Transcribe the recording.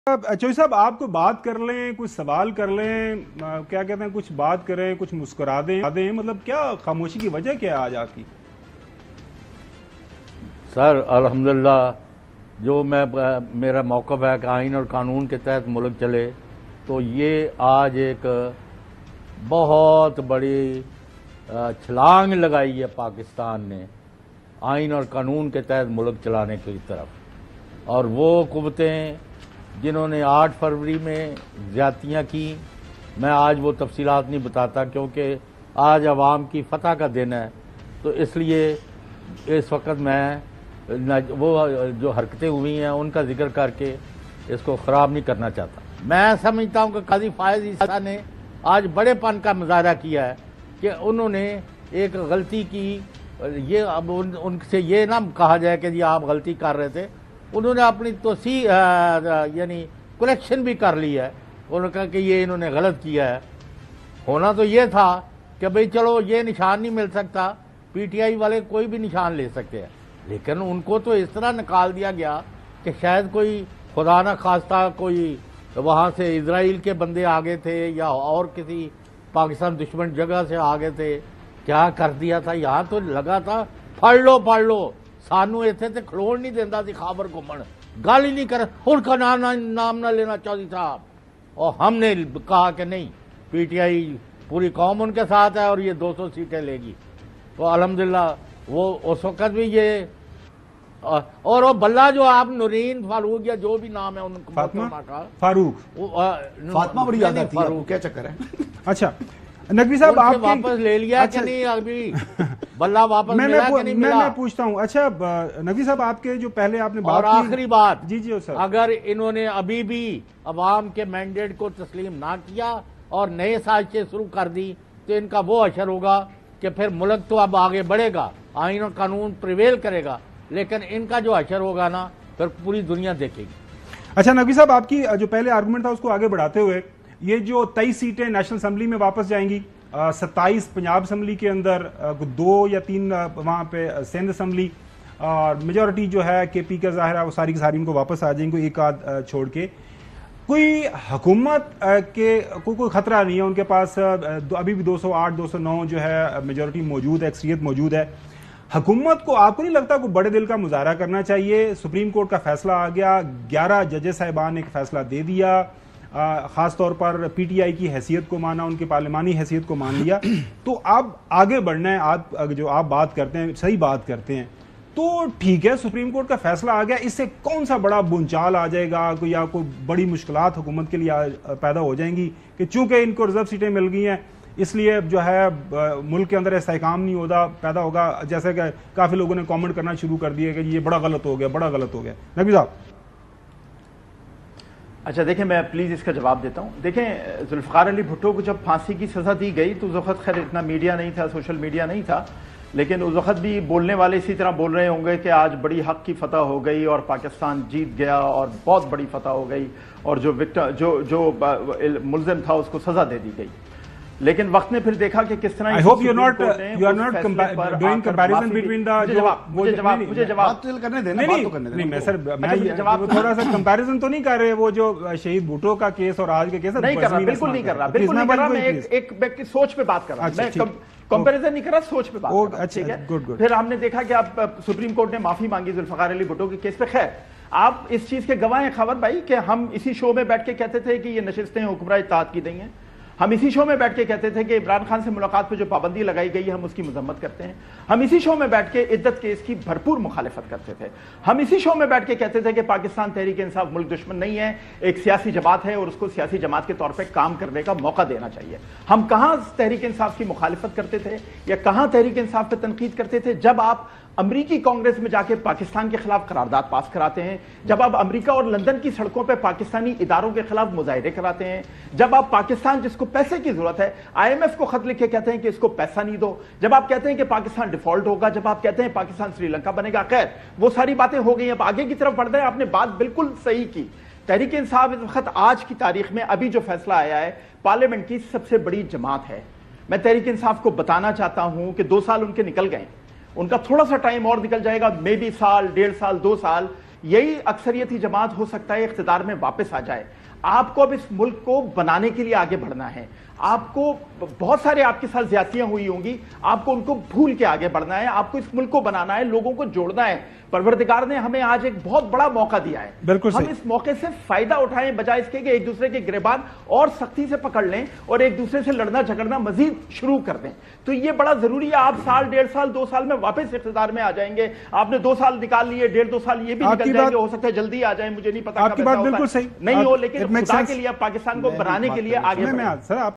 चौधरी साहब, आप कोई बात कर लें, कुछ सवाल कर लें, क्या कहते हैं, कुछ बात करें, कुछ मुस्कुरा दें, मतलब क्या खामोशी की वजह क्या है आज आपकी? सर अल्हम्दुलिल्लाह जो मेरा मौक़िफ़ है कि आइन और कानून के तहत मुल्क चले, तो ये आज एक बहुत बड़ी छलांग लगाई है पाकिस्तान ने आइन और कानून के तहत मुल्क चलाने की तरफ। और वो कुव्वतें जिन्होंने 8 फरवरी में ज़्यादतियाँ की, मैं आज वो तफसीलात नहीं बताता क्योंकि आज अवाम की फतह का दिन है, तो इसलिए इस वक्त मैं वो जो हरकतें हुई हैं उनका जिक्र करके इसको ख़राब नहीं करना चाहता। मैं समझता हूँ कि काजी फायज़ ईसा ने आज बड़ेपन का मुजाहरा किया है कि उन्होंने एक गलती की। ये अब उनसे ये ना कहा जाए कि जी आप गलती कर रहे थे, उन्होंने अपनी तोसी यानी करेक्शन भी कर ली है। उन्होंने कहा कि ये इन्होंने गलत किया है। होना तो ये था कि भाई चलो ये निशान नहीं मिल सकता, पीटीआई वाले कोई भी निशान ले सकते हैं, लेकिन उनको तो इस तरह निकाल दिया गया कि शायद कोई खुदा न खास्ता कोई वहाँ से इजराइल के बंदे आ गए थे या और किसी पाकिस्तान दुश्मन जगह से आ गए थे। क्या कर दिया था, यहाँ तो लगा था फड़ लो सानू इत्थे ते खलोण नहीं देंदा सी खाबर घुमण, गल ही नहीं कर, उनका नाम ना लेना चौधरी साहब। और हमने कहा कि नहीं, पीटीआई पूरी कौम उनके साथ है और ये 200 सीटें लेगी। तो अल्हम्दुलिल्लाह वो उस वक़्त भी ये और वो बल्ला जो आप नूरीन फारूक या जो भी नाम है उनका फातिमा बड़ी याद आती है, क्या चक्कर है? अच्छा नकवी साहब, आप वापस ले लिया कि नहीं अभी बल्ला वापस मिला कि नहीं मिला? मैं पूछता हूँ। अच्छा नकवी साहब, आपके जो पहले आपने बात और आखिरी बात, जी सर, अगर इन्होंने अभी भी अवाम के मैंडेट को तस्लीम ना किया और नए साजिशें शुरू कर दी तो इनका वो असर होगा कि फिर मुल्क तो अब आगे बढ़ेगा, आइन और कानून प्रिवेल करेगा, लेकिन इनका जो असर होगा ना फिर पूरी दुनिया देखेगी। अच्छा नकवी साहब, आपकी जो पहले आर्गूमेंट था उसको आगे बढ़ाते हुए, ये जो 23 सीटें नेशनल असेंबली में वापस जाएंगी, 27 पंजाब असेंबली के अंदर, 2 या 3 वहाँ पे सिंध असेंबली, और मेजॉरिटी जो है केपी का ज़ाहिर है वो सारी की सारी उनको वापस आ जाएंगे, एक आध छोड़ के। कोई हुकूमत के कोई खतरा नहीं है उनके पास, अभी भी 208 209 जो है मेजॉरिटी मौजूद है, अक्सरियत मौजूद है। हुकूमत को आपको नहीं लगता कोई बड़े दिल का मुजाहरा करना चाहिए? सुप्रीम कोर्ट का फैसला आ गया, 11 जजेस साहिबान ने एक फैसला दे दिया, खास तौर पर पीटीआई की हैसियत को माना, उनकी पार्लिमानी हैसियत को मान लिया, तो अब आगे बढ़ना है। आप बात करते हैं, सही बात करते हैं, तो ठीक है, सुप्रीम कोर्ट का फैसला आ गया, इससे कौन सा बड़ा बुंचाल आ जाएगा, कोई या कोई बड़ी मुश्किलात हुकूमत के लिए पैदा हो जाएंगी कि चूंकि इनको रिजर्व सीटें मिल गई हैं इसलिए जो है मुल्क के अंदर इस्तेहकाम नहीं होगा, पैदा होगा, जैसे कि काफी लोगों ने कमेंट करना शुरू कर दिए कि ये बड़ा गलत हो गया, बड़ा गलत हो गया। नकवी साहब, अच्छा देखें, मैं प्लीज़ इसका जवाब देता हूँ। देखें, जुल्फ़िकार अली भुट्टो को जब फांसी की सज़ा दी गई तो उस वक़्त खैर इतना मीडिया नहीं था, सोशल मीडिया नहीं था, लेकिन उस वक़्त भी बोलने वाले इसी तरह बोल रहे होंगे कि आज बड़ी हक़ की फतह हो गई और पाकिस्तान जीत गया और बहुत बड़ी फतह हो गई और जो मुल्ज़िम था उसको सज़ा दे दी गई। लेकिन वक्त ने फिर देखा कि किस तरह I hope you are not doing comparison between the मुझे जवाब करने देना, बात तो करने देना। नहीं मैं सर, मैं थोड़ा सा कंपैरिजन तो नहीं कर रहे, वो जो शहीद भुट्टो का केस और आज के केस नहीं कर रहा, बिल्कुल नहीं कर रहा। मैं एक व्यक्ति सोच पे बात कर रहा हूं, मैं कंपैरिजन नहीं कर रहा, सोच पे बात कर रहा हूं, ठीक है? फिर हमने देखा कि अब सुप्रीम कोर्ट ने माफी मांगी जुल्फ़िकार अली भुट्टो के केस पे। खैर, आप इस चीज के गवाह हैं खबर भाई कि हम इसी शो में बैठ के कहते थे कि ये नशिस्तें हुक्मरान इत्तेहाद की गई हैं, हम इसी शो में बैठ के कहते थे कि इमरान खान से मुलाकात पे जो पाबंदी लगाई गई है हम उसकी मजम्मत करते हैं, हम इसी शो में बैठ के इद्दत केस की भरपूर मुखालिफत करते थे, हम इसी शो में बैठ के कहते थे कि पाकिस्तान तहरीक इंसाफ मुल्क दुश्मन नहीं है, एक सियासी जमात है और उसको सियासी जमात के तौर पर काम करने का मौका देना चाहिए। हम कहाँ तहरीक इंसाफ की मुखालिफत करते थे या कहाँ तहरीक इंसाफ पर तनकीद करते थे? जब आप अमरीकी कांग्रेस में जाके पाकिस्तान के खिलाफ करारदाद पास कराते हैं, जब आप अमेरिका और लंदन की सड़कों पर पाकिस्तानी इदारों के खिलाफ मुजाहिरे कराते हैं, जब आप पाकिस्तान जिसको पैसे की जरूरत है IMF को खत लिख के कहते हैं कि इसको पैसा नहीं दो, जब आप कहते हैं कि पाकिस्तान डिफॉल्ट होगा, जब आप कहते हैं पाकिस्तान श्रीलंका बनेगा। खैर वो सारी बातें हो गई, अब आगे की तरफ बढ़ रहे हैं। आपने बात बिल्कुल सही की, तहरीक इंसाफ इस वक्त आज की तारीख में अभी जो फैसला आया है पार्लियामेंट की सबसे बड़ी जमात है। मैं तहरीक इंसाफ को बताना चाहता हूं कि 2 साल उनके निकल गए, उनका थोड़ा सा टाइम और निकल जाएगा, मे बी साल, 1.5 साल, 2 साल, یہی اکثریتی جماعت ہو سکتا ہے اقتدار میں واپس آ جائے. آپ کو اب اس ملک کو بنانے کے لیے آگے بڑھنا ہے. آپ کو بہت سارے آپ کے ساتھ زیادتیاں ہوئی ہوں گی, آپ کو ان کو بھول کے آگے بڑھنا ہے. آپ کو اس ملک کو بنانا ہے, لوگوں کو جوڑنا ہے. پروردگار نے ہمیں آج ایک بہت بڑا موقع دیا ہے. ہم اس موقع سے فائدہ اٹھائیں بجائے اس کے کہ ایک دوسرے کے گریبان اور سختی سے پکڑ لیں اور ایک دوسرے سے لڑنا جھگڑنا مزید شروع کر دیں. تو یہ بڑا ضروری ہے. آپ سال, 1.5 سال, 2 سال میں واپس اقتدار میں آ جائیں گے. آپ نے 2 سال نکال لیے, 1.5-2 سال یہ بھی نکل جائیں گے, ہو سکتا ہے جلدی آ جائیں, مجھے نہیں پتا آپ کی بات بالکل صحیح نہیں ہو, لیکن خدا کے لیے پاکستان کو بنانے کے لیے آگے بڑھیں.